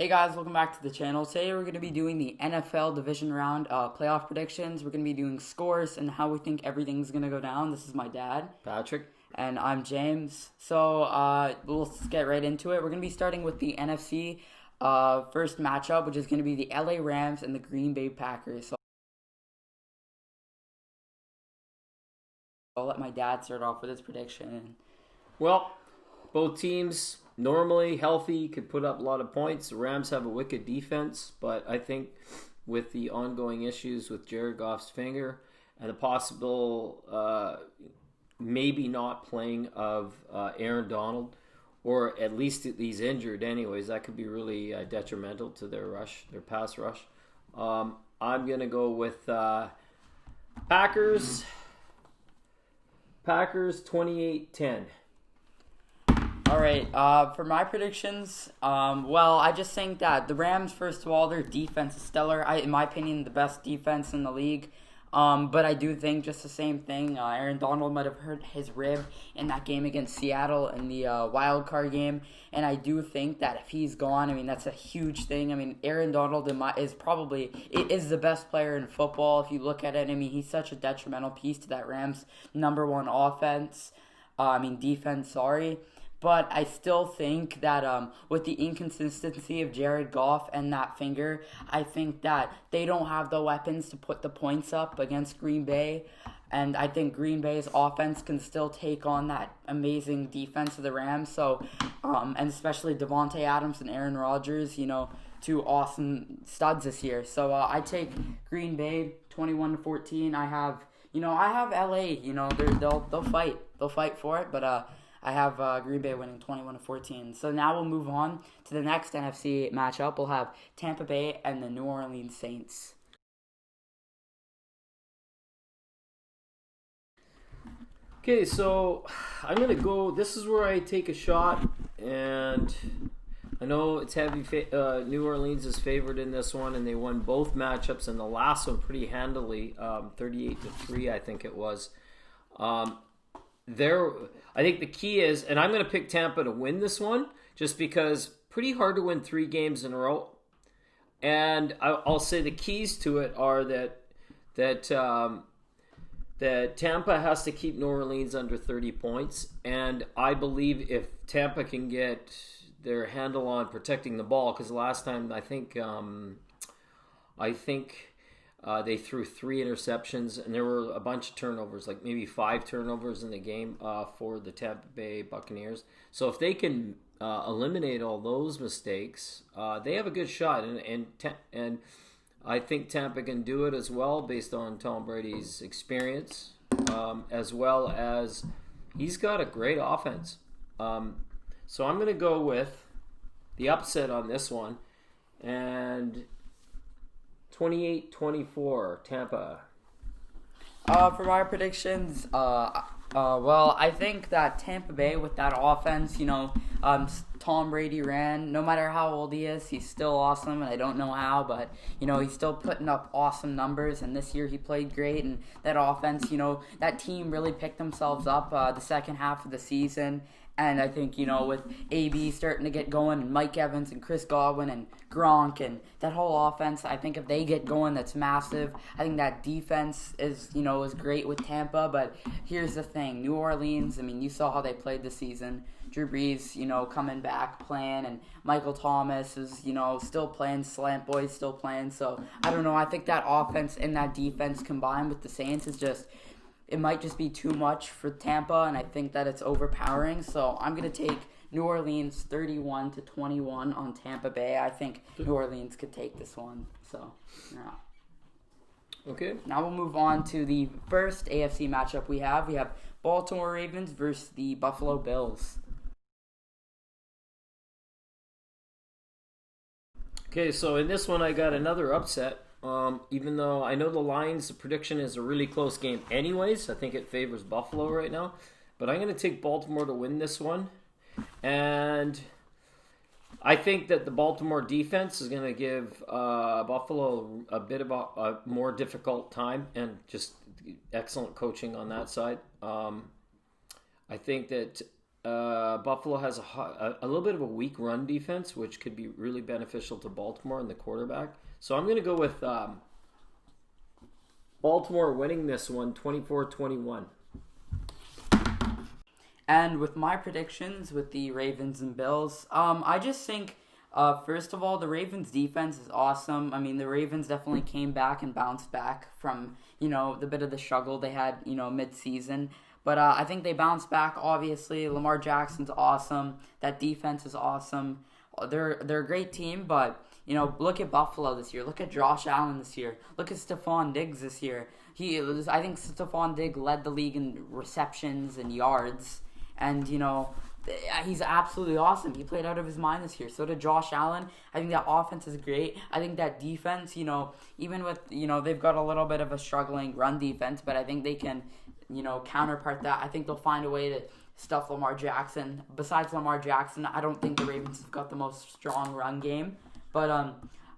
Hey guys, welcome back to the channel. Today we're going to be doing the NFL Division Round playoff predictions. We're going to be doing scores and how we think everything's going to go down. This is my dad. Patrick. And I'm James. So we'll get right into it. We're going to be starting with the NFC first matchup, which is going to be the LA Rams and the Green Bay Packers. So I'll let my dad start off with his prediction. Well, both teams normally healthy, could put up a lot of points. The Rams have a wicked defense, but I think with the ongoing issues with Jared Goff's finger and the possible maybe not playing of Aaron Donald, or at least he's injured anyways, that could be really detrimental to their pass rush. I'm going to go with Packers 28-10. All right, for my predictions, I just think that the Rams, first of all, their defense is stellar. In my opinion, the best defense in the league. But I do think just the same thing. Aaron Donald might have hurt his rib in that game against Seattle in the wild card game, and I do think that if he's gone, I mean that's a huge thing. I mean Aaron Donald is the best player in football if you look at it. I mean he's such a detrimental piece to that Rams number one defense. Sorry. But I still think that with the inconsistency of Jared Goff and that finger, I think that they don't have the weapons to put the points up against Green Bay. And I think Green Bay's offense can still take on that amazing defense of the Rams. So, and especially Devontae Adams and Aaron Rodgers, two awesome studs this year. So I take Green Bay 21-14. I have LA. They'll fight. They'll fight for it, but I have Green Bay winning 21-14. So now we'll move on to the next NFC matchup. We'll have Tampa Bay and the New Orleans Saints. Okay, so I'm going to go. This is where I take a shot, and I know it's heavy. New Orleans is favored in this one, and they won both matchups, and the last one pretty handily, 38-3, I think it was. I think the key is, and I'm going to pick Tampa to win this one, just because pretty hard to win 3 games in a row. And I'll say the keys to it are that Tampa has to keep New Orleans under 30 points, and I believe if Tampa can get their handle on protecting the ball, because last time I think they threw 3 interceptions, and there were a bunch of turnovers, like maybe 5 turnovers in the game for the Tampa Bay Buccaneers. So if they can eliminate all those mistakes, they have a good shot. And I think Tampa can do it as well, based on Tom Brady's experience, as well as he's got a great offense. So I'm going to go with the upset on this one, and 28-24, Tampa. For my predictions, I think that Tampa Bay with that offense, Tom Brady ran. No matter how old he is, he's still awesome, and I don't know how, but, he's still putting up awesome numbers, and this year he played great, and that offense, that team really picked themselves up the second half of the season. And I think, with AB starting to get going, and Mike Evans and Chris Godwin and Gronk and that whole offense, I think if they get going, that's massive. I think that defense is great with Tampa. But here's the thing. New Orleans, you saw how they played this season. Drew Brees, coming back, playing, and Michael Thomas is, still playing, Slant Boy's still playing. So, I don't know. I think that offense and that defense combined with the Saints is just... It might just be too much for Tampa, and I think that it's overpowering. So I'm going to take New Orleans 31-21 on Tampa Bay. I think New Orleans could take this one. So, yeah. Okay. Now we'll move on to the first AFC matchup we have. We have Baltimore Ravens versus the Buffalo Bills. Okay, so in this one I got another upset. Even though I know the Lions' prediction is a really close game anyways, I think it favors Buffalo right now. But I'm going to take Baltimore to win this one. And I think that the Baltimore defense is going to give Buffalo a bit of a more difficult time, and just excellent coaching on that side. I think that Buffalo has a little bit of a weak run defense, which could be really beneficial to Baltimore and the quarterback. So I'm going to go with Baltimore winning this one 24-21. And with my predictions with the Ravens and Bills, I just think, first of all, the Ravens defense is awesome. I mean, the Ravens definitely came back and bounced back from, the bit of the struggle they had, mid-season. But I think they bounced back, obviously. Lamar Jackson's awesome. That defense is awesome. They're a great team, but, look at Buffalo this year. Look at Josh Allen this year. Look at Stephon Diggs this year. I think Stephon Diggs led the league in receptions and yards. And, he's absolutely awesome. He played out of his mind this year. So did Josh Allen. I think that offense is great. I think that defense, even with, they've got a little bit of a struggling run defense, but I think they can, counterpart that. I think they'll find a way to stuff Lamar Jackson. Besides Lamar Jackson, I don't think the Ravens have got the most strong run game. But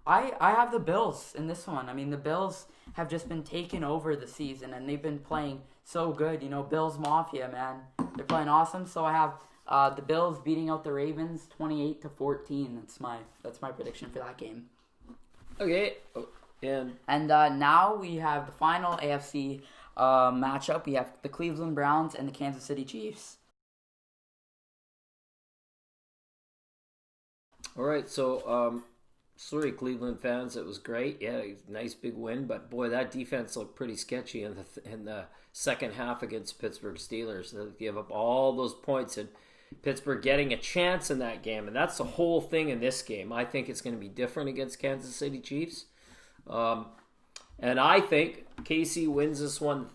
I have the Bills in this one. I mean, the Bills have just been taken over the season, and they've been playing so good. Bills Mafia, man. They're playing awesome. So I have the Bills beating out the Ravens 28-14. That's my prediction for that game. Okay. And now we have the final AFC matchup. We have the Cleveland Browns and the Kansas City Chiefs. All right, so sorry, Cleveland fans, it was great. Yeah, nice big win, but boy, that defense looked pretty sketchy in the second half against Pittsburgh Steelers. They gave up all those points, and Pittsburgh getting a chance in that game, and that's the whole thing in this game. I think it's going to be different against Kansas City Chiefs, and I think KC wins this one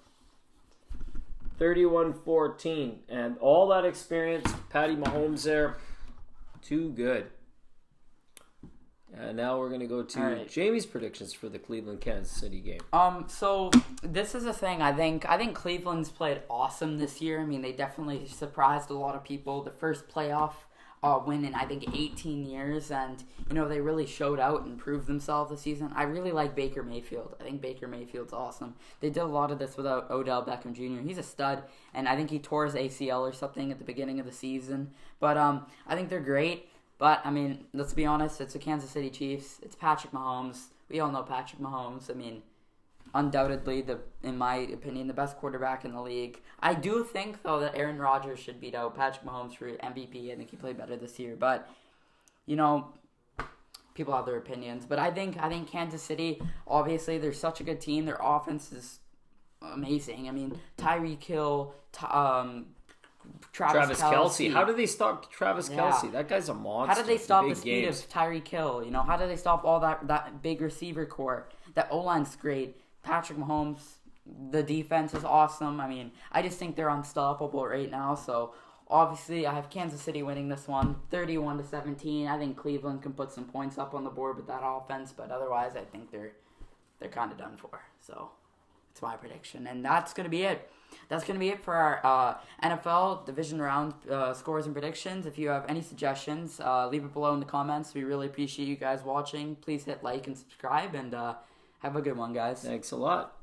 31-14, and all that experience, Patty Mahomes there, too good. And now we're going to go to Jamie's predictions for the Cleveland-Kansas City game. So this is a thing. I think Cleveland's played awesome this year. I mean, they definitely surprised a lot of people. The first playoff win in, I think, 18 years. And, they really showed out and proved themselves this season. I really like Baker Mayfield. I think Baker Mayfield's awesome. They did a lot of this without Odell Beckham Jr. He's a stud. And I think he tore his ACL or something at the beginning of the season. But I think they're great. But, I mean, let's be honest, it's the Kansas City Chiefs. It's Patrick Mahomes. We all know Patrick Mahomes. I mean, undoubtedly, in my opinion, the best quarterback in the league. I do think, though, that Aaron Rodgers should beat out Patrick Mahomes for MVP. I think he played better this year. But, people have their opinions. But I think Kansas City, obviously, they're such a good team. Their offense is amazing. I mean, Tyreek Hill, Travis Kelce. How did they stop Travis Kelce? That guy's a monster. How did they stop the speed of Tyreek Hill? How did they stop all that big receiver core? That O-line's great. Patrick Mahomes, the defense is awesome. I mean, I just think they're unstoppable right now. So, obviously, I have Kansas City winning this one 31-17. I think Cleveland can put some points up on the board with that offense, but otherwise, I think they're kind of done for. So, it's my prediction. And that's going to be it. That's going to be it for our NFL Division Round scores and predictions. If you have any suggestions, leave it below in the comments. We really appreciate you guys watching. Please hit like and subscribe, and have a good one, guys. Thanks a lot.